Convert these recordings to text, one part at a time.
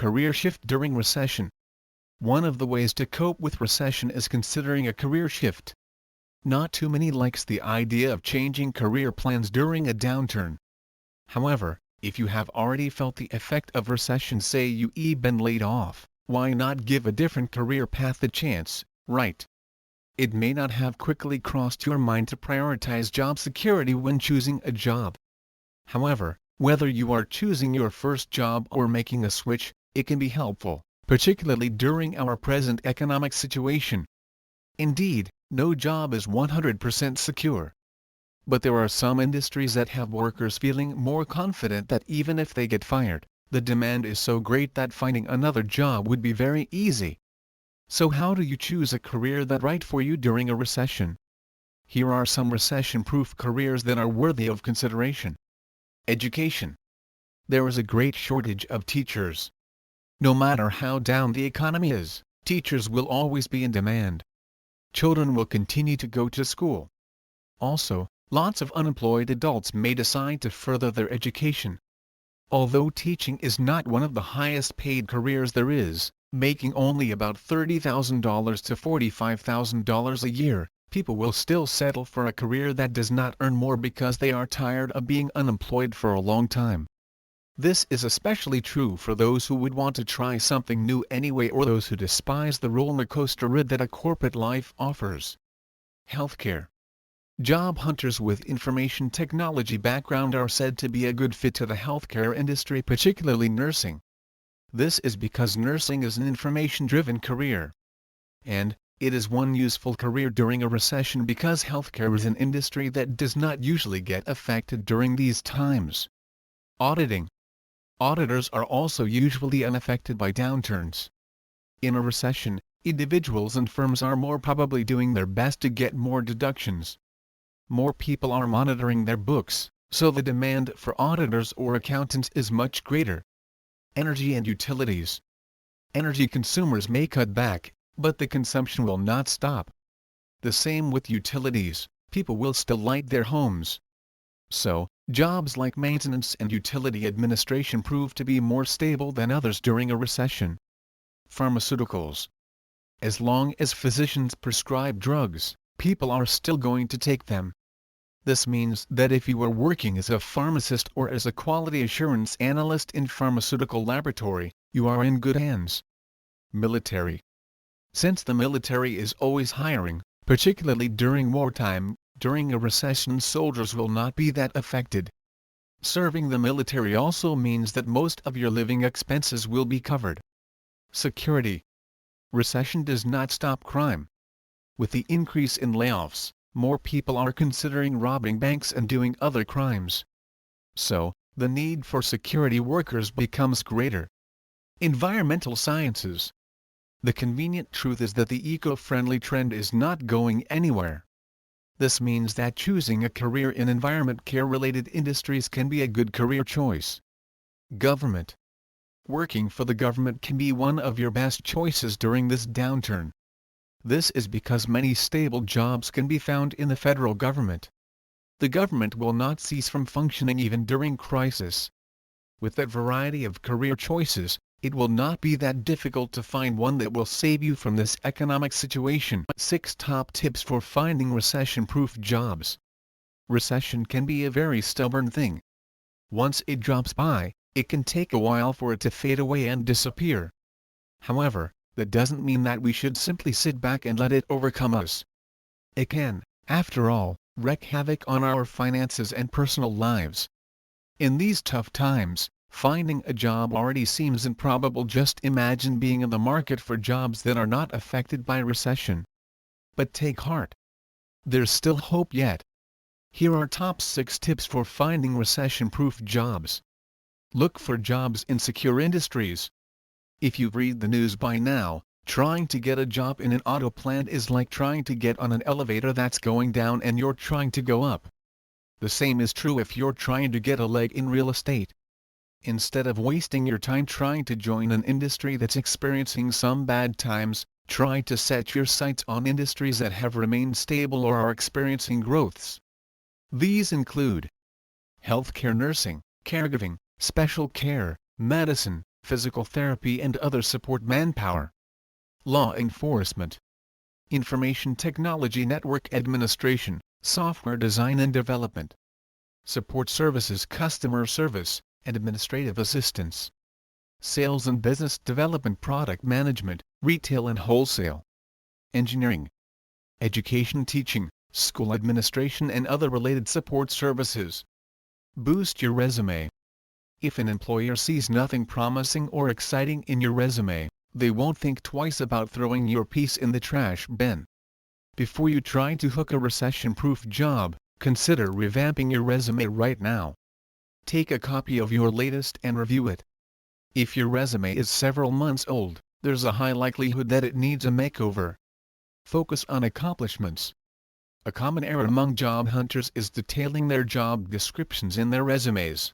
career shift during recession. One of the ways to cope with recession is considering a career shift. Not too many likes the idea of changing career plans during a downturn. However, if you have already felt the effect of recession, say you've been laid off, why not give a different career path a chance, right? It may not have quickly crossed your mind to prioritize job security when choosing a job. However, whether you are choosing your first job or making a switch, it can be helpful, particularly during our present economic situation. Indeed, no job is 100% secure. But there are some industries that have workers feeling more confident that even if they get fired, the demand is so great that finding another job would be very easy. So how do you choose a career that's right for you during a recession? Here are some recession-proof careers that are worthy of consideration. Education. There is a great shortage of teachers. No matter how down the economy is, teachers will always be in demand. Children will continue to go to school. Also, lots of unemployed adults may decide to further their education. Although teaching is not one of the highest paid careers there is, making only about $30,000 to $45,000 a year, people will still settle for a career that does not earn more because they are tired of being unemployed for a long time. This is especially true for those who would want to try something new anyway, or those who despise the roller coaster ride that a corporate life offers. Healthcare. Job hunters with information technology background are said to be a good fit to the healthcare industry, particularly nursing. This is because nursing is an information-driven career. And it is one useful career during a recession because healthcare is an industry that does not usually get affected during these times. Auditing. Auditors are also usually unaffected by downturns. In a recession, individuals and firms are more probably doing their best to get more deductions. More people are monitoring their books, so the demand for auditors or accountants is much greater. Energy and utilities. Energy consumers may cut back, but the consumption will not stop. The same with utilities, people will still light their homes. So, jobs like maintenance and utility administration prove to be more stable than others during a recession. Pharmaceuticals. As long as physicians prescribe drugs, people are still going to take them. This means that if you are working as a pharmacist or as a quality assurance analyst in pharmaceutical laboratory, you are in good hands. Military. Since the military is always hiring, particularly during wartime, during a recession soldiers will not be that affected. Serving the military also means that most of your living expenses will be covered. Security. Recession does not stop crime. With the increase in layoffs, more people are considering robbing banks and doing other crimes. So, the need for security workers becomes greater. Environmental sciences. The convenient truth is that the eco-friendly trend is not going anywhere. This means that choosing a career in environment care-related industries can be a good career choice. Government. Working for the government can be one of your best choices during this downturn. This is because many stable jobs can be found in the federal government. The government will not cease from functioning even during crisis. With that variety of career choices, it will not be that difficult to find one that will save you from this economic situation. 6 top tips for finding recession-proof jobs. Recession can be a very stubborn thing. Once it drops by, it can take a while for it to fade away and disappear. However, that doesn't mean that we should simply sit back and let it overcome us. It can, after all, wreak havoc on our finances and personal lives. In these tough times, finding a job already seems improbable. Just imagine being in the market for jobs that are not affected by recession. But take heart. There's still hope yet. Here are top 6 tips for finding recession-proof jobs. Look for jobs in secure industries. If you've read the news by now, trying to get a job in an auto plant is like trying to get on an elevator that's going down and you're trying to go up. The same is true if you're trying to get a leg in real estate. Instead of wasting your time trying to join an industry that's experiencing some bad times, try to set your sights on industries that have remained stable or are experiencing growths. These include healthcare, nursing, caregiving, special care, medicine, physical therapy and other support manpower, law enforcement, information technology network administration, software design and development, support services customer service, and administrative assistance, sales and business development product management, retail and wholesale, engineering, education teaching, school administration and other related support services. Boost your resume. If an employer sees nothing promising or exciting in your resume, they won't think twice about throwing your piece in the trash bin. Before you try to hook a recession-proof job, consider revamping your resume right now. Take a copy of your latest and review it. If your resume is several months old, there's a high likelihood that it needs a makeover. Focus on accomplishments. A common error among job hunters is detailing their job descriptions in their resumes.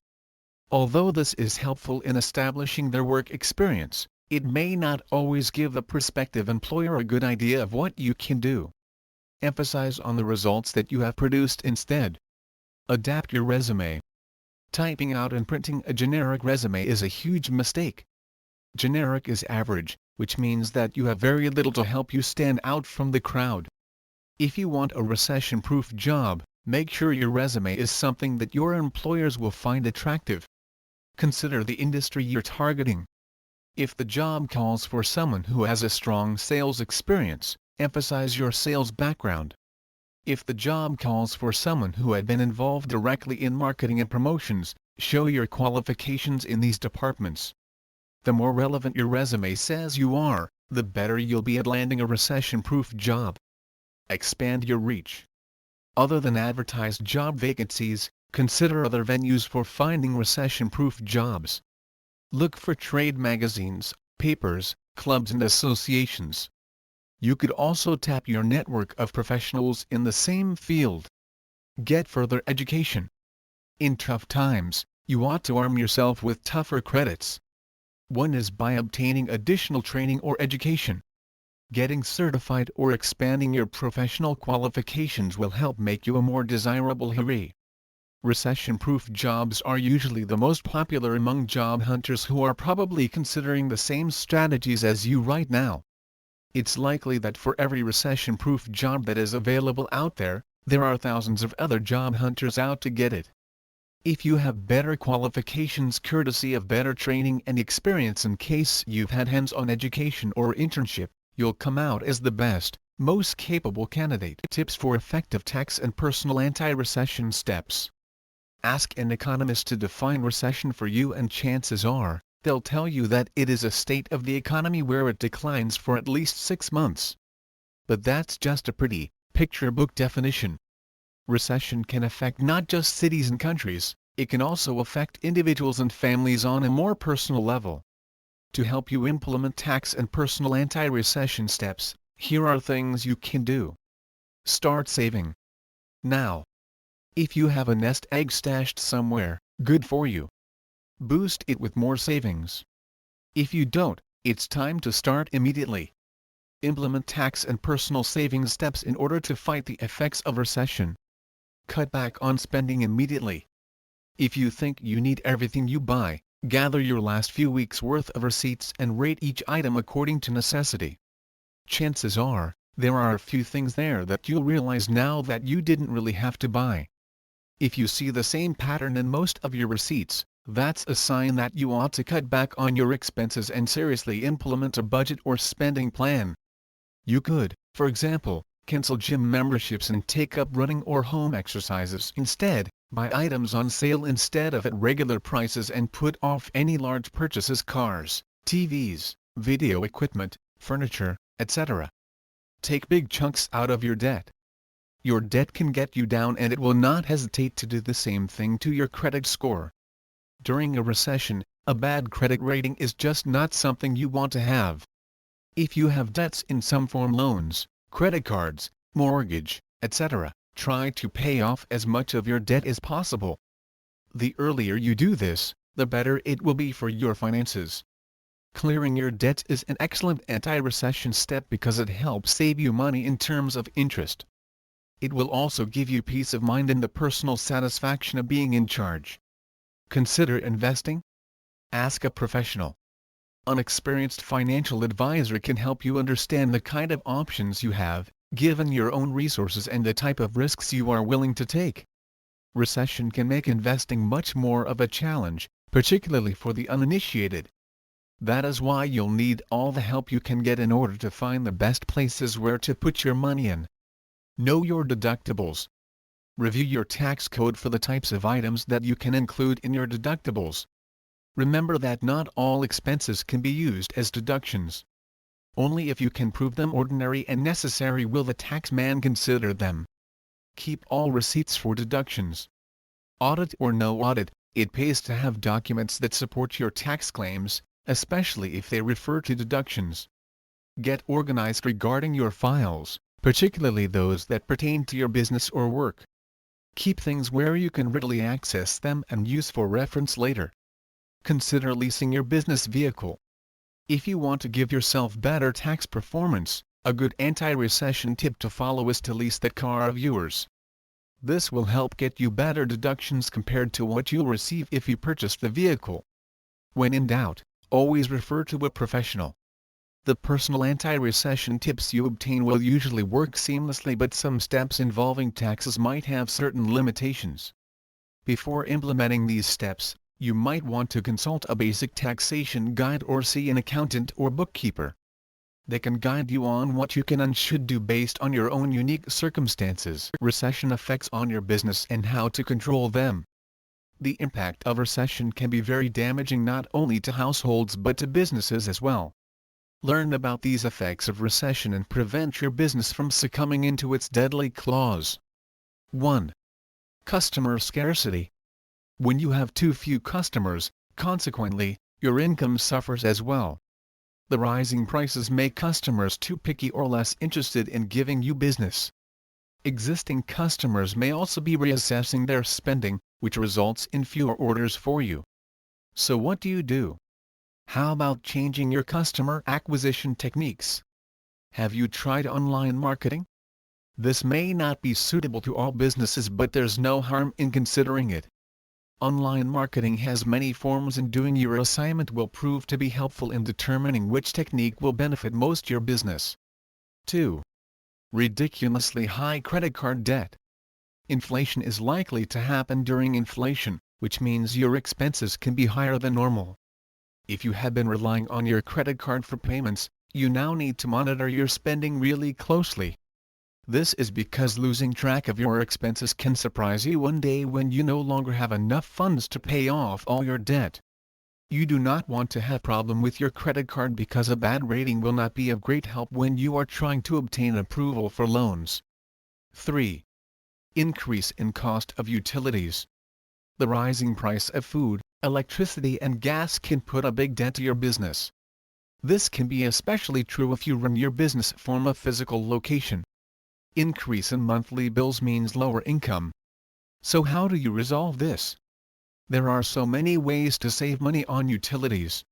Although this is helpful in establishing their work experience, it may not always give the prospective employer a good idea of what you can do. Emphasize on the results that you have produced instead. Adapt your resume. Typing out and printing a generic resume is a huge mistake. Generic is average, which means that you have very little to help you stand out from the crowd. If you want a recession-proof job, make sure your resume is something that your employers will find attractive. Consider the industry you're targeting. If the job calls for someone who has a strong sales experience, emphasize your sales background. If the job calls for someone who had been involved directly in marketing and promotions, show your qualifications in these departments. The more relevant your resume says you are, the better you'll be at landing a recession-proof job. Expand your reach. Other than advertised job vacancies, consider other venues for finding recession-proof jobs. Look for trade magazines, papers, clubs and associations. You could also tap your network of professionals in the same field. Get further education. In tough times, you ought to arm yourself with tougher credits. One is by obtaining additional training or education. Getting certified or expanding your professional qualifications will help make you a more desirable hire. Recession-proof jobs are usually the most popular among job hunters who are probably considering the same strategies as you right now. It's likely that for every recession-proof job that is available out there, there are thousands of other job hunters out to get it. If you have better qualifications courtesy of better training and experience in case you've had hands-on education or internship, you'll come out as the best, most capable candidate. Tips for effective tax and personal anti-recession steps. Ask an economist to define recession for you and chances are, they'll tell you that it is a state of the economy where it declines for at least 6 months. But that's just a pretty, picture book definition. Recession can affect not just cities and countries, it can also affect individuals and families on a more personal level. To help you implement tax and personal anti-recession steps, here are things you can do. Start saving now. If you have a nest egg stashed somewhere, good for you. Boost it with more savings. If you don't, it's time to start immediately. Implement tax and personal savings steps in order to fight the effects of recession. Cut back on spending immediately. If you think you need everything you buy, gather your last few weeks' worth of receipts and rate each item according to necessity. Chances are, there are a few things there that you'll realize now that you didn't really have to buy. If you see the same pattern in most of your receipts, that's a sign that you ought to cut back on your expenses and seriously implement a budget or spending plan. You could, for example, cancel gym memberships and take up running or home exercises instead, buy items on sale instead of at regular prices and put off any large purchases: cars, TVs, video equipment, furniture, etc. Take big chunks out of your debt. Your debt can get you down and it will not hesitate to do the same thing to your credit score. During a recession, a bad credit rating is just not something you want to have. If you have debts in some form, loans, credit cards, mortgage, etc., try to pay off as much of your debt as possible. The earlier you do this, the better it will be for your finances. Clearing your debt is an excellent anti-recession step because it helps save you money in terms of interest. It will also give you peace of mind and the personal satisfaction of being in charge. Consider investing? Ask a professional. An experienced financial advisor can help you understand the kind of options you have, given your own resources and the type of risks you are willing to take. Recession can make investing much more of a challenge, particularly for the uninitiated. That is why you'll need all the help you can get in order to find the best places where to put your money in. Know your deductibles. Review your tax code for the types of items that you can include in your deductibles. Remember that not all expenses can be used as deductions. Only if you can prove them ordinary and necessary will the taxman consider them. Keep all receipts for deductions. Audit or no audit, it pays to have documents that support your tax claims, especially if they refer to deductions. Get organized regarding your files, particularly those that pertain to your business or work. Keep things where you can readily access them and use for reference later. Consider leasing your business vehicle. If you want to give yourself better tax performance, a good anti-recession tip to follow is to lease that car of yours. This will help get you better deductions compared to what you'll receive if you purchase the vehicle. When in doubt, always refer to a professional. The personal anti-recession tips you obtain will usually work seamlessly, but some steps involving taxes might have certain limitations. Before implementing these steps, you might want to consult a basic taxation guide or see an accountant or bookkeeper. They can guide you on what you can and should do based on your own unique circumstances. Recession effects on your business and how to control them. The impact of recession can be very damaging not only to households but to businesses as well. Learn about these effects of recession and prevent your business from succumbing into its deadly claws. 1. Customer scarcity. When you have too few customers, consequently, your income suffers as well. The rising prices make customers too picky or less interested in giving you business. Existing customers may also be reassessing their spending, which results in fewer orders for you. So what do? How about changing your customer acquisition techniques? Have you tried online marketing? This may not be suitable to all businesses, but there's no harm in considering it. Online marketing has many forms, and doing your assignment will prove to be helpful in determining which technique will benefit most your business. 2. Ridiculously high credit card debt. Inflation is likely to happen during inflation, which means your expenses can be higher than normal. If you have been relying on your credit card for payments, you now need to monitor your spending really closely. This is because losing track of your expenses can surprise you one day when you no longer have enough funds to pay off all your debt. You do not want to have a problem with your credit card, because a bad rating will not be of great help when you are trying to obtain approval for loans. 3. Increase in cost of utilities. The rising price of food, electricity and gas can put a big dent to your business. This can be especially true if you run your business from a physical location. Increase in monthly bills means lower income. So how do you resolve this? There are so many ways to save money on utilities.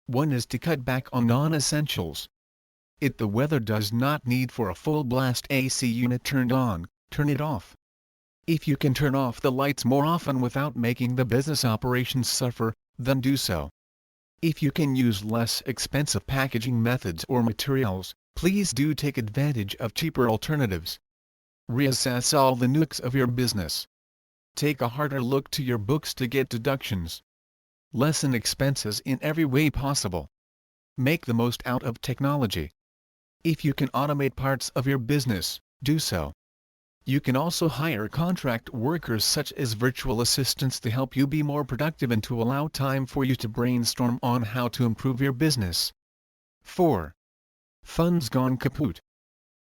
One is to cut back on non-essentials. If the weather does not need for a full blast AC unit turned on, turn it off. If you can turn off the lights more often without making the business operations suffer, then do so. If you can use less expensive packaging methods or materials, please do take advantage of cheaper alternatives. Reassess all the nooks of your business. Take a harder look to your books to get deductions. Lessen expenses in every way possible. Make the most out of technology. If you can automate parts of your business, do so. You can also hire contract workers such as virtual assistants to help you be more productive and to allow time for you to brainstorm on how to improve your business. 4. Funds gone kaput.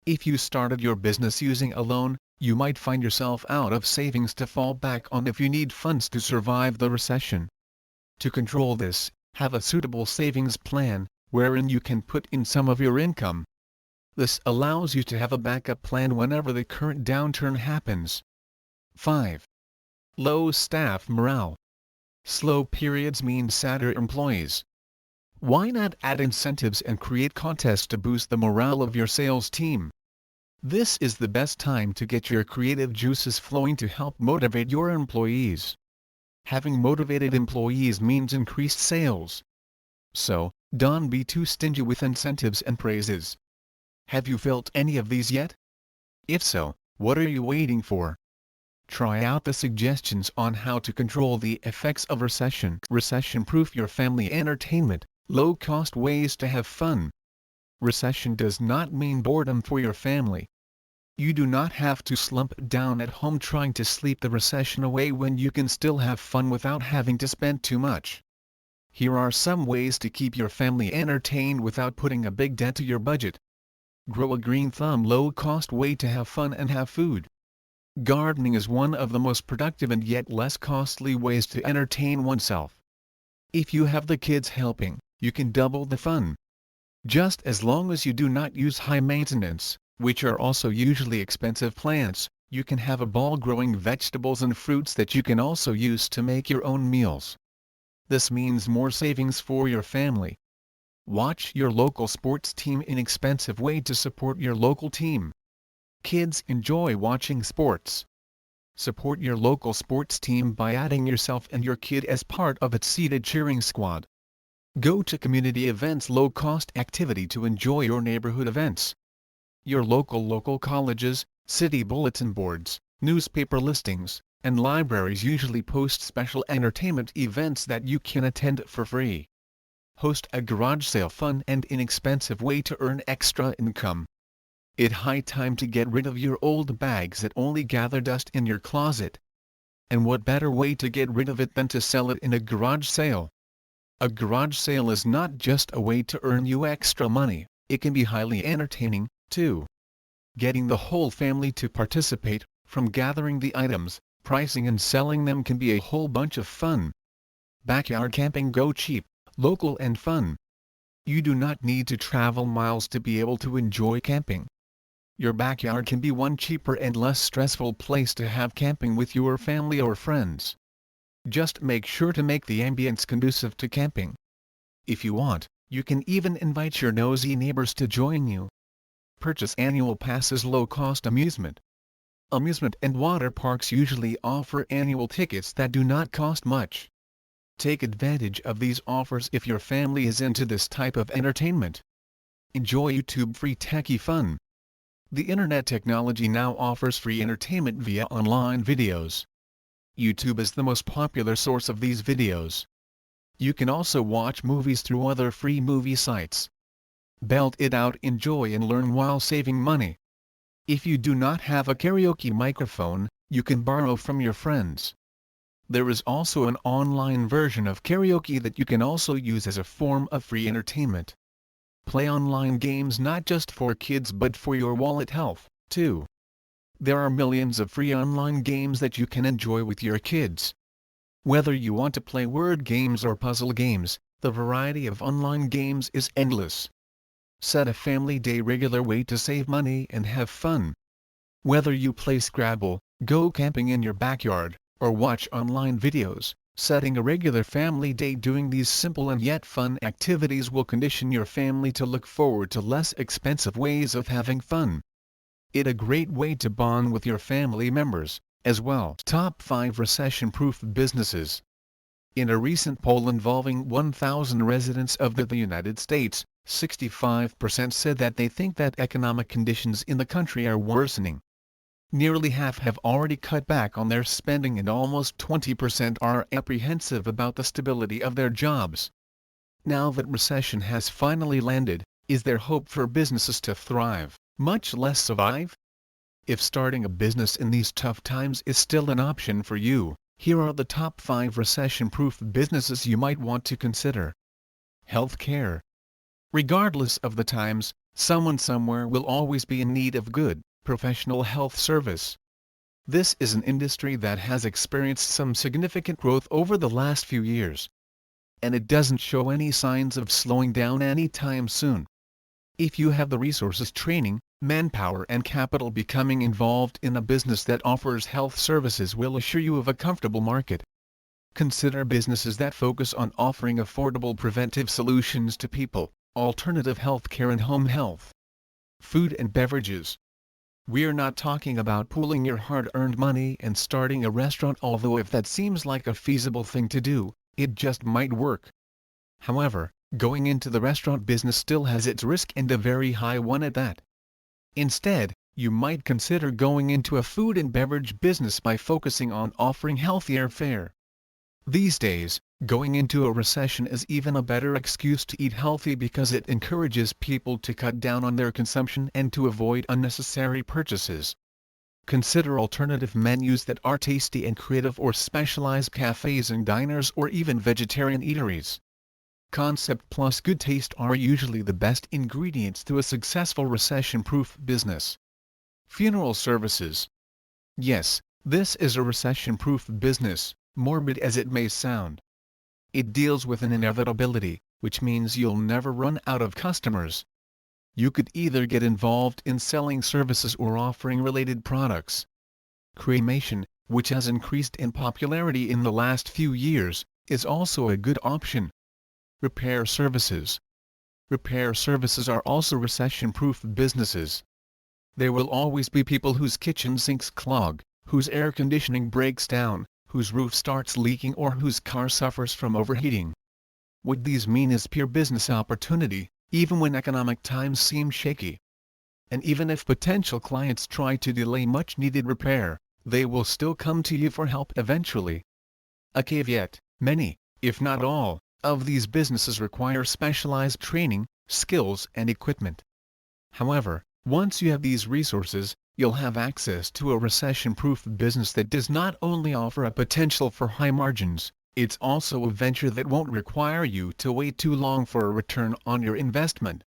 If you started your business using a loan, you might find yourself out of savings to fall back on if you need funds to survive the recession. To control this, have a suitable savings plan, wherein you can put in some of your income. This allows you to have a backup plan whenever the current downturn happens. 5. Low staff morale. Slow periods mean sadder employees. Why not add incentives and create contests to boost the morale of your sales team? This is the best time to get your creative juices flowing to help motivate your employees. Having motivated employees means increased sales. So, Don't be too stingy with incentives and praises. Have you felt any of these yet? If so, what are you waiting for? Try out the suggestions on how to control the effects of recession. Recession-proof your family entertainment, low-cost ways to have fun. Recession does not mean boredom for your family. You do not have to slump down at home trying to sleep the recession away when you can still have fun without having to spend too much. Here are some ways to keep your family entertained without putting a big dent to your budget. Grow a green thumb. Low-cost way to have fun and have food. Gardening is one of the most productive and yet less costly ways to entertain oneself. If you have the kids helping, you can double the fun. Just as long as you do not use high-maintenance, which are also usually expensive plants, you can have a ball growing vegetables and fruits that you can also use to make your own meals. This means more savings for your family. Watch your local sports team. Inexpensive way to support your local team. Kids enjoy watching sports. Support your local sports team by adding yourself and your kid as part of its seated cheering squad. Go to community events. Low-cost activity to enjoy your neighborhood events. Your local colleges, city bulletin boards, newspaper listings, and libraries usually post special entertainment events that you can attend for free. Host a garage sale. Fun and inexpensive way to earn extra income. It's high time to get rid of your old bags that only gather dust in your closet. And what better way to get rid of it than to sell it in a garage sale? A garage sale is not just a way to earn you extra money, it can be highly entertaining, too. Getting the whole family to participate, from gathering the items, pricing and selling them, can be a whole bunch of fun. Backyard camping. Go cheap, local and fun. You do not need to travel miles to be able to enjoy camping. Your backyard can be one cheaper and less stressful place to have camping with your family or friends. Just make sure to make the ambience conducive to camping. If you want, you can even invite your nosy neighbors to join you. Purchase annual passes. Low-cost amusement. Amusement and water parks usually offer annual tickets that do not cost much. Take advantage of these offers if your family is into this type of entertainment. Enjoy YouTube. Free techie fun. The internet technology now offers free entertainment via online videos. YouTube is the most popular source of these videos. You can also watch movies through other free movie sites. Belt it out. Enjoy and learn while saving money. If you do not have a karaoke microphone, you can borrow from your friends. There is also an online version of karaoke that you can also use as a form of free entertainment. Play online games not just for kids but for your wallet health, too. There are millions of free online games that you can enjoy with your kids. Whether you want to play word games or puzzle games, the variety of online games is endless. Set a family day. Regular way to save money and have fun. Whether you play Scrabble, go camping in your backyard, or watch online videos, setting a regular family day doing these simple and yet fun activities will condition your family to look forward to less expensive ways of having fun. It's a great way to bond with your family members, as well. Top 5 Recession-Proof Businesses. In a recent poll involving 1,000 residents of the United States, 65% said that they think that economic conditions in the country are worsening. Nearly half have already cut back on their spending and almost 20% are apprehensive about the stability of their jobs. Now that recession has finally landed, is there hope for businesses to thrive, much less survive? If starting a business in these tough times is still an option for you, here are the top 5 recession-proof businesses you might want to consider. Healthcare. Regardless of the times, someone somewhere will always be in need of good, professional health service. This is an industry that has experienced some significant growth over the last few years. And it doesn't show any signs of slowing down anytime soon. If you have the resources, training, manpower and capital, becoming involved in a business that offers health services will assure you of a comfortable market. Consider businesses that focus on offering affordable preventive solutions to people, alternative health care and home health. Food and beverages. We're not talking about pooling your hard-earned money and starting a restaurant, although if that seems like a feasible thing to do, it just might work. However, going into the restaurant business still has its risk, and a very high one at that. Instead, you might consider going into a food and beverage business by focusing on offering healthier fare. These days, going into a recession is even a better excuse to eat healthy because it encourages people to cut down on their consumption and to avoid unnecessary purchases. Consider alternative menus that are tasty and creative, or specialized cafes and diners, or even vegetarian eateries. Concept plus good taste are usually the best ingredients to a successful recession-proof business. Funeral services. Yes, this is a recession-proof business, morbid as it may sound. It deals with an inevitability, which means you'll never run out of customers. You could either get involved in selling services or offering related products. Cremation, which has increased in popularity in the last few years, is also a good option. Repair services. Repair services are also recession-proof businesses. There will always be people whose kitchen sinks clog, whose air conditioning breaks down, whose roof starts leaking, or whose car suffers from overheating. What these mean is pure business opportunity, even when economic times seem shaky. And even if potential clients try to delay much-needed repair, they will still come to you for help eventually. A caveat: many, if not all, of these businesses require specialized training, skills, and equipment. However, once you have these resources, you'll have access to a recession-proof business that does not only offer a potential for high margins, it's also a venture that won't require you to wait too long for a return on your investment.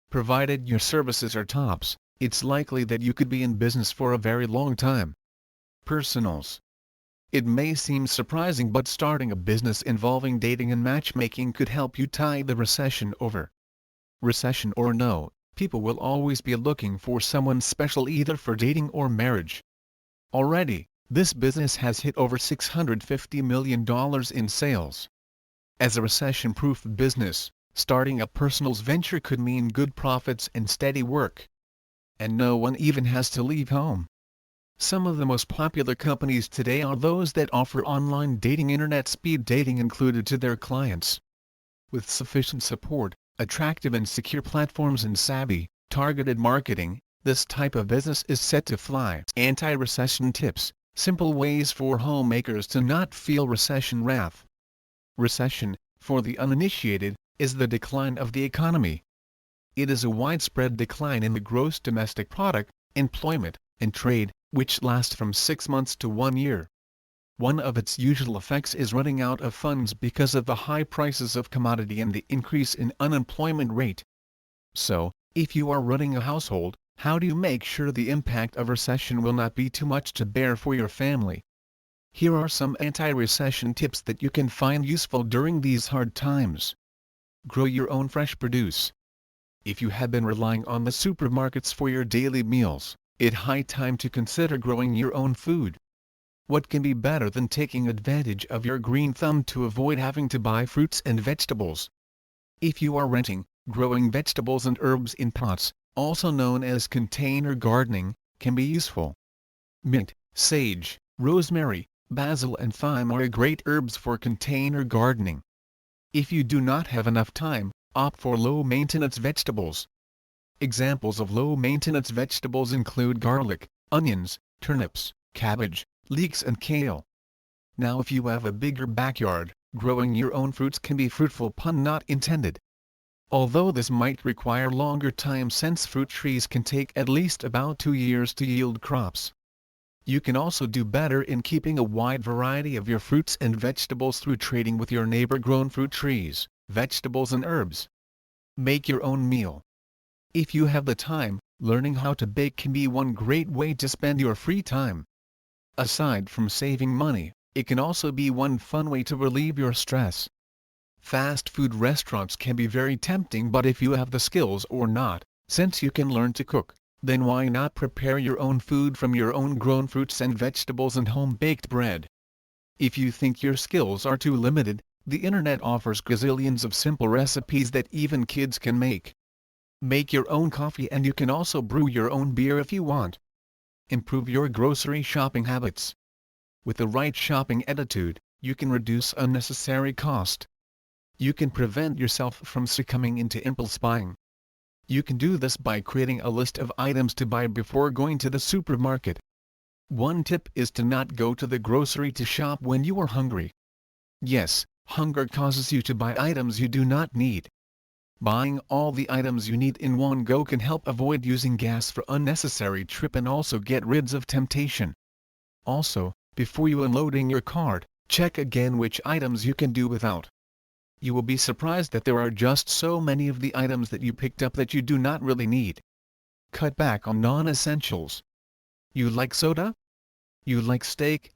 Provided your services are tops, it's likely that you could be in business for a very long time. Personals. It may seem surprising, but starting a business involving dating and matchmaking could help you tide the recession over. Recession or no, people will always be looking for someone special, either for dating or marriage. Already, this business has hit over $650 million in sales. As a recession-proof business, starting a personals venture could mean good profits and steady work. And no one even has to leave home. Some of the most popular companies today are those that offer online dating, internet speed dating included to their clients. With sufficient support, attractive and secure platforms, and savvy, targeted marketing, this type of business is set to fly. Anti-recession tips: simple ways for homemakers to not feel recession wrath. Recession, for the uninitiated, is the decline of the economy. It is a widespread decline in the gross domestic product, employment, and trade, which lasts from 6 months to 1 year. One of its usual effects is running out of funds because of the high prices of commodity and the increase in unemployment rate. So, if you are running a household, how do you make sure the impact of recession will not be too much to bear for your family? Here are some anti-recession tips that you can find useful during these hard times. Grow your own fresh produce. If you have been relying on the supermarkets for your daily meals, it's high time to consider growing your own food. What can be better than taking advantage of your green thumb to avoid having to buy fruits and vegetables? If you are renting, growing vegetables and herbs in pots, also known as container gardening, can be useful. Mint, sage, rosemary, basil and thyme are great herbs for container gardening. If you do not have enough time, opt for low-maintenance vegetables. Examples of low-maintenance vegetables include garlic, onions, turnips, cabbage, leeks and kale. Now if you have a bigger backyard, growing your own fruits can be fruitful, pun not intended. Although this might require longer time since fruit trees can take at least about 2 years to yield crops. You can also do better in keeping a wide variety of your fruits and vegetables through trading with your neighbor-grown fruit trees, vegetables and herbs. Make your own meal. If you have the time, learning how to bake can be one great way to spend your free time. Aside from saving money, it can also be one fun way to relieve your stress. Fast food restaurants can be very tempting, but if you have the skills or not, since you can learn to cook, then why not prepare your own food from your own grown fruits and vegetables and home-baked bread? If you think your skills are too limited, the internet offers gazillions of simple recipes that even kids can make. Make your own coffee, and you can also brew your own beer if you want. Improve your grocery shopping habits. With the right shopping attitude, you can reduce unnecessary cost. You can prevent yourself from succumbing into impulse buying. You can do this by creating a list of items to buy before going to the supermarket. One tip is to not go to the grocery to shop when you are hungry. Yes, hunger causes you to buy items you do not need. Buying all the items you need in one go can help avoid using gas for unnecessary trip and also get rid of temptation. Also, before you unloading your cart, check again which items you can do without. You will be surprised that there are just so many of the items that you picked up that you do not really need. Cut back on non-essentials. You like soda? You like steak?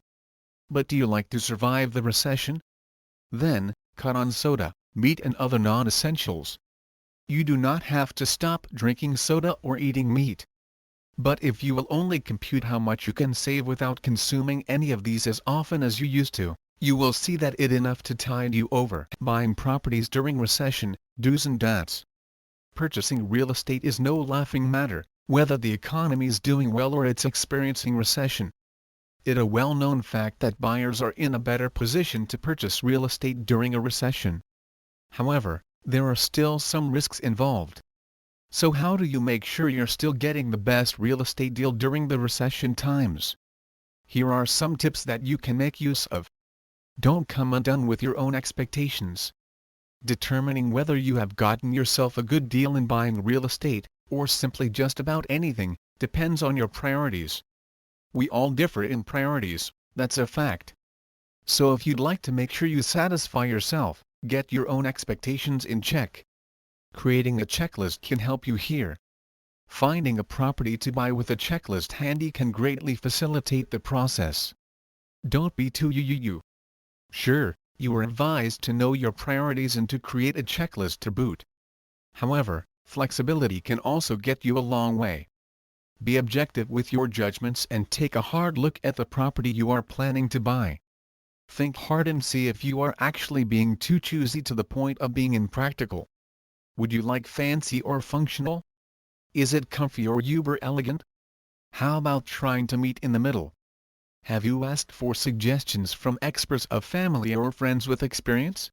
But do you like to survive the recession? Then, cut on soda, meat and other non-essentials. You do not have to stop drinking soda or eating meat. But if you will only compute how much you can save without consuming any of these as often as you used to, you will see that it enough to tide you over. Buying properties during recession, do's and don'ts. Purchasing real estate is no laughing matter, whether the economy is doing well or it's experiencing recession. It is a well-known fact that buyers are in a better position to purchase real estate during a recession. However, there are still some risks involved. So how do you make sure you're still getting the best real estate deal during the recession times? Here are some tips that you can make use of. Don't come undone with your own expectations. Determining whether you have gotten yourself a good deal in buying real estate, or simply just about anything, depends on your priorities. We all differ in priorities, that's a fact. So if you'd like to make sure you satisfy yourself, get your own expectations in check. Creating a checklist can help you here. Finding a property to buy with a checklist handy can greatly facilitate the process. Don't be too you. Sure, you are advised to know your priorities and to create a checklist to boot. However, flexibility can also get you a long way. Be objective with your judgments and take a hard look at the property you are planning to buy. Think hard and see if you are actually being too choosy to the point of being impractical. Would you like fancy or functional? Is it comfy or uber elegant? How about trying to meet in the middle? Have you asked for suggestions from experts of family or friends with experience?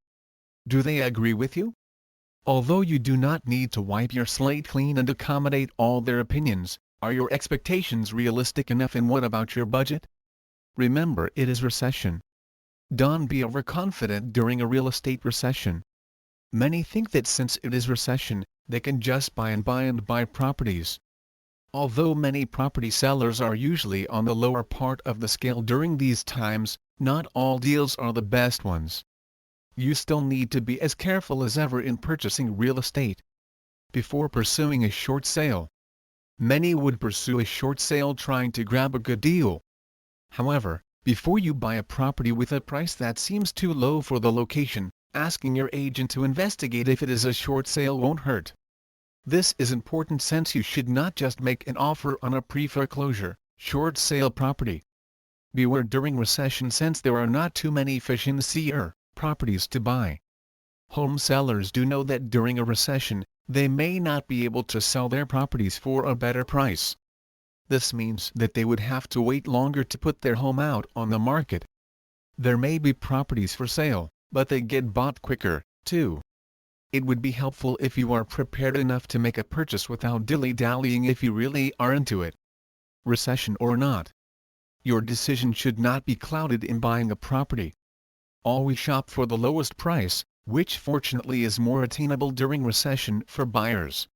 Do they agree with you? Although you do not need to wipe your slate clean and accommodate all their opinions, are your expectations realistic enough, and what about your budget? Remember, it is recession. Don't be overconfident during a real estate recession. Many think that since it is recession, they can just buy properties. Although many property sellers are usually on the lower part of the scale during these times, not all deals are the best ones. You still need to be as careful as ever in purchasing real estate. Before pursuing a short sale, many would pursue a short sale trying to grab a good deal. However, before you buy a property with a price that seems too low for the location, asking your agent to investigate if it is a short sale won't hurt. This is important since you should not just make an offer on a pre-foreclosure, short sale property. Beware during recession since there are not too many fish in the sea or properties to buy. Home sellers do know that during a recession, they may not be able to sell their properties for a better price. This means that they would have to wait longer to put their home out on the market. There may be properties for sale, but they get bought quicker, too. It would be helpful if you are prepared enough to make a purchase without dilly-dallying if you really are into it. Recession or not, your decision should not be clouded in buying a property. Always shop for the lowest price, which fortunately is more attainable during recession for buyers.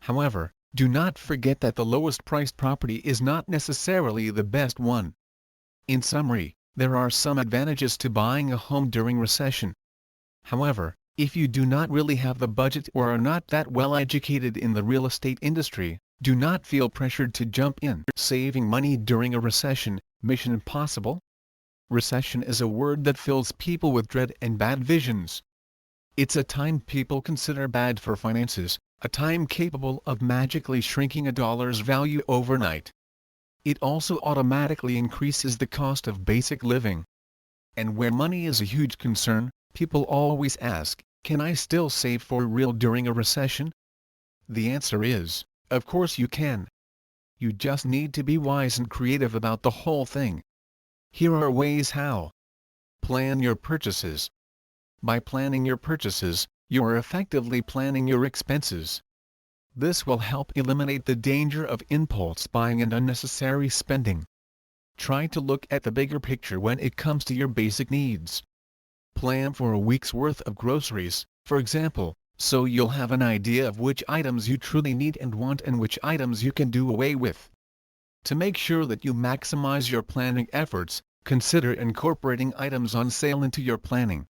However, do not forget that the lowest priced property is not necessarily the best one. In summary, there are some advantages to buying a home during recession. However, if you do not really have the budget or are not that well educated in the real estate industry, do not feel pressured to jump in. Saving money during a recession, mission impossible? Recession is a word that fills people with dread and bad visions. It's a time people consider bad for finances, a time capable of magically shrinking a dollar's value overnight. It also automatically increases the cost of basic living. And where money is a huge concern, people always ask, can I still save for real during a recession? The answer is, of course you can. You just need to be wise and creative about the whole thing. Here are ways how. Plan your purchases. By planning your purchases, you are effectively planning your expenses. This will help eliminate the danger of impulse buying and unnecessary spending. Try to look at the bigger picture when it comes to your basic needs. Plan for a week's worth of groceries, for example, so you'll have an idea of which items you truly need and want and which items you can do away with. To make sure that you maximize your planning efforts, consider incorporating items on sale into your planning.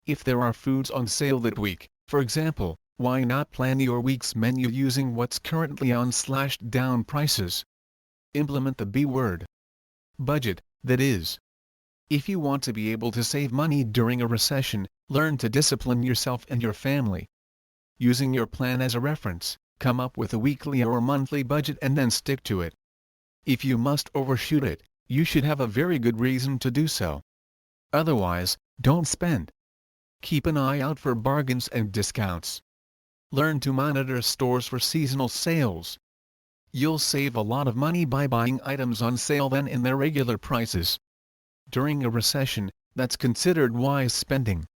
If there are foods on sale that week, for example, why not plan your week's menu using what's currently on /down prices? Implement the B word. Budget, that is. If you want to be able to save money during a recession, learn to discipline yourself and your family. Using your plan as a reference, come up with a weekly or monthly budget and then stick to it. If you must overshoot it, you should have a very good reason to do so. Otherwise, don't spend. Keep an eye out for bargains and discounts. Learn to monitor stores for seasonal sales. You'll save a lot of money by buying items on sale than in their regular prices. During a recession, that's considered wise spending.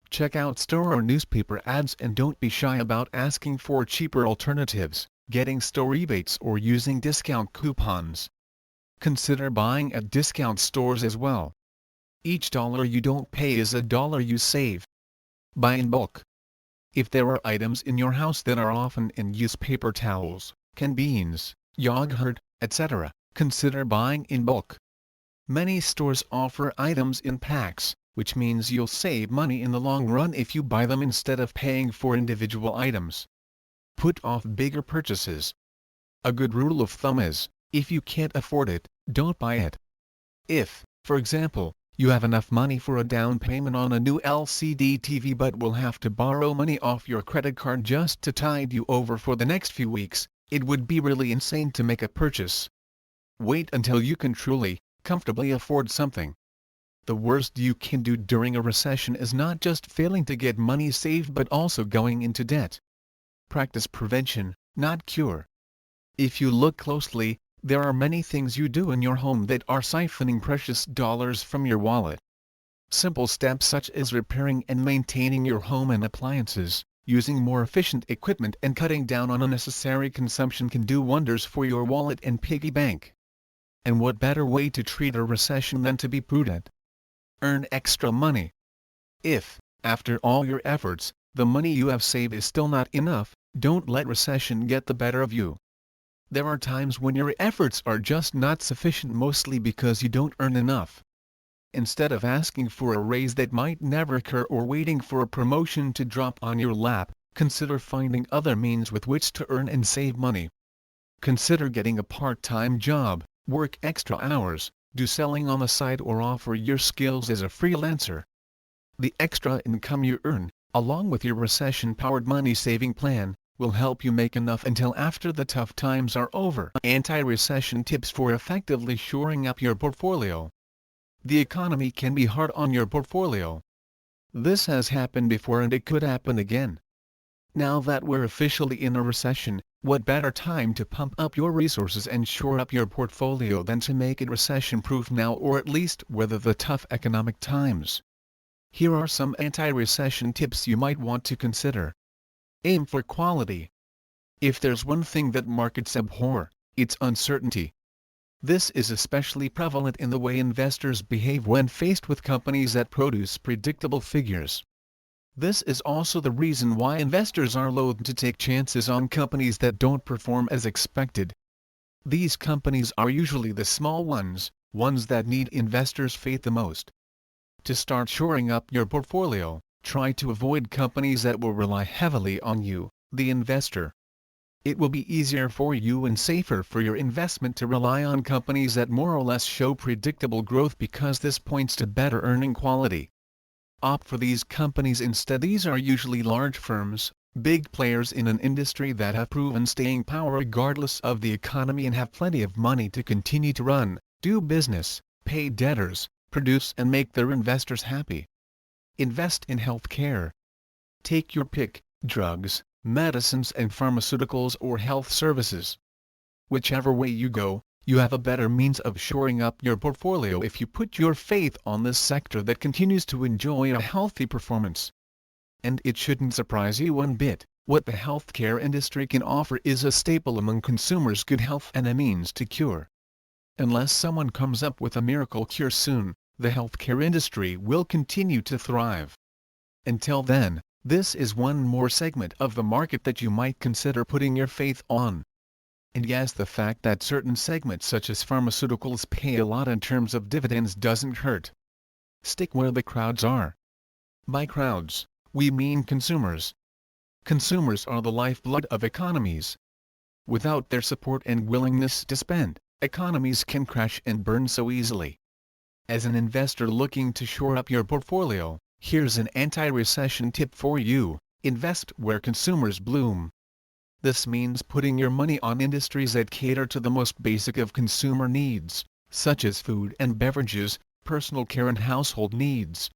Check out store or newspaper ads and don't be shy about asking for cheaper alternatives, getting store rebates or using discount coupons. Consider buying at discount stores as well. Each dollar you don't pay is a dollar you save. Buy in bulk. If there are items in your house that are often in use, paper towels, canned beans, yogurt, etc., consider buying in bulk. Many stores offer items in packs, which means you'll save money in the long run if you buy them instead of paying for individual items. Put off bigger purchases. A good rule of thumb is, if you can't afford it, don't buy it. If, for example, you have enough money for a down payment on a new LCD TV but will have to borrow money off your credit card just to tide you over for the next few weeks, it would be really insane to make a purchase. Wait until you can truly, comfortably afford something. The worst you can do during a recession is not just failing to get money saved but also going into debt. Practice prevention, not cure. If you look closely, there are many things you do in your home that are siphoning precious dollars from your wallet. Simple steps such as repairing and maintaining your home and appliances, using more efficient equipment and cutting down on unnecessary consumption can do wonders for your wallet and piggy bank. And what better way to treat a recession than to be prudent? Earn extra money. If, after all your efforts, the money you have saved is still not enough, don't let recession get the better of you. There are times when your efforts are just not sufficient, mostly because you don't earn enough. Instead of asking for a raise that might never occur or waiting for a promotion to drop on your lap, consider finding other means with which to earn and save money. Consider getting a part-time job, work extra hours, do selling on the side or offer your skills as a freelancer. The extra income you earn, along with your recession-powered money-saving plan, will help you make enough until after the tough times are over. Anti-recession tips for effectively shoring up your portfolio. The economy can be hard on your portfolio. This has happened before and it could happen again. Now that we're officially in a recession, what better time to pump up your resources and shore up your portfolio than to make it recession-proof now, or at least weather the tough economic times? Here are some anti-recession tips you might want to consider. Aim for quality. If there's one thing that markets abhor, it's uncertainty. This is especially prevalent in the way investors behave when faced with companies that produce predictable figures. This is also the reason why investors are loath to take chances on companies that don't perform as expected. These companies are usually the small ones that need investors' faith the most. To start shoring up your portfolio, try to avoid companies that will rely heavily on you, the investor. It will be easier for you and safer for your investment to rely on companies that more or less show predictable growth, because this points to better earning quality. Opt for these companies instead. These are usually large firms, big players in an industry that have proven staying power regardless of the economy and have plenty of money to continue to run, do business, pay debtors, produce and make their investors happy. Invest in healthcare. Take your pick: drugs, medicines and pharmaceuticals, or health services. Whichever way you go, You have a better means of shoring up your portfolio if you put your faith on this sector that continues to enjoy a healthy performance. And it shouldn't surprise you one bit, what the healthcare industry can offer is a staple among consumers: good health and a means to cure. Unless someone comes up with a miracle cure soon, the healthcare industry will continue to thrive. Until then, this is one more segment of the market that you might consider putting your faith on. And yes, the fact that certain segments such as pharmaceuticals pay a lot in terms of dividends doesn't hurt. Stick where the crowds are. By crowds, we mean consumers. Consumers are the lifeblood of economies. Without their support and willingness to spend, economies can crash and burn so easily. As an investor looking to shore up your portfolio, here's an anti-recession tip for you: invest where consumers bloom. This means putting your money on industries that cater to the most basic of consumer needs, such as food and beverages, personal care and household needs.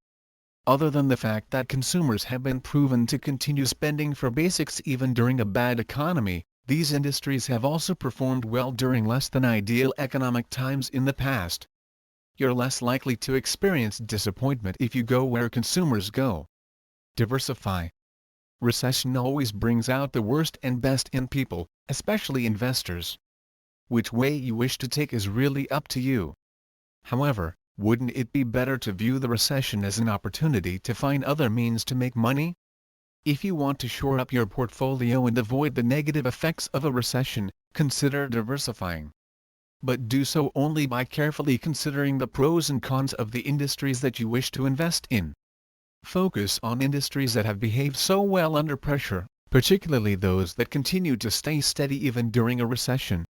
Other than the fact that consumers have been proven to continue spending for basics even during a bad economy, these industries have also performed well during less than ideal economic times in the past. You're less likely to experience disappointment if you go where consumers go. Diversify. Recession always brings out the worst and best in people, especially investors. Which way you wish to take is really up to you. However, wouldn't it be better to view the recession as an opportunity to find other means to make money? If you want to shore up your portfolio and avoid the negative effects of a recession, consider diversifying. But do so only by carefully considering the pros and cons of the industries that you wish to invest in. Focus on industries that have behaved so well under pressure, particularly those that continue to stay steady even during a recession.